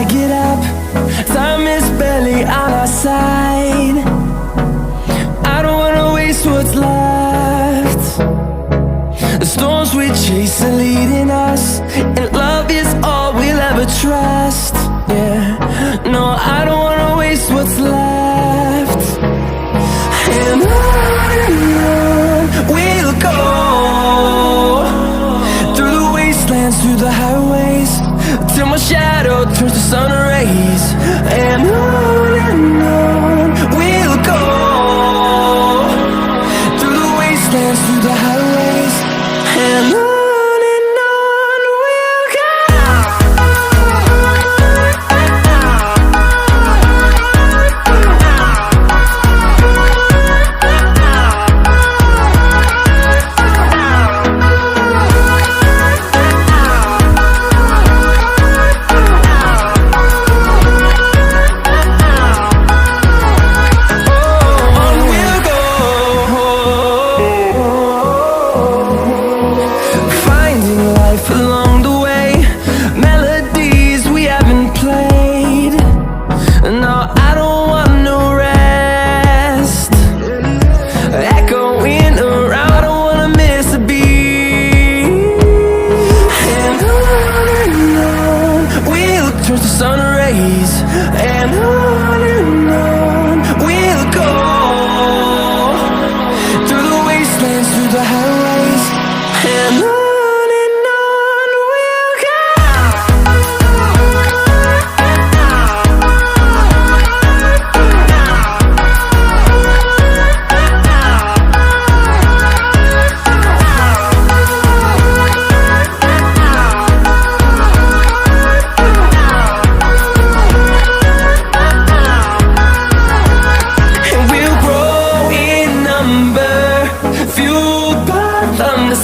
I get up. Time is barely on our side. I don't wanna waste what's left. The storms we chase are leading us, and love is all we'll ever trust. Yeah, no, I don't wanna waste what's left. And on we'll go, through the wastelands, through the highways, till my shadow turns to sun rays. And on we'll go, through the wastelands, through the highways, and on.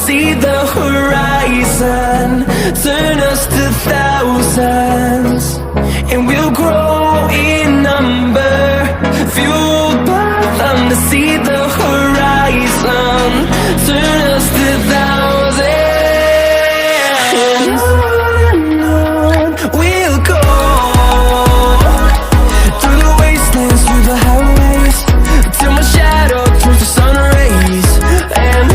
See the horizon, turn us to thousands, and we'll grow in number, fueled by them. To see the horizon, turn us to thousands, and on we'll go, through the wastelands, through the highways, till my shadow turns to sun rays. And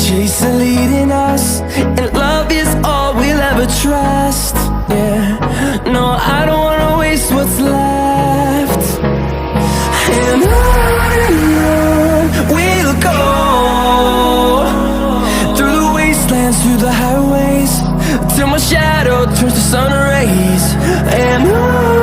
chase are leading us, and love is all we'll ever trust. Yeah, no, I don't wanna waste what's left. And on we'll go, through the wastelands, through the highways, till my shadow turns to sun rays. And on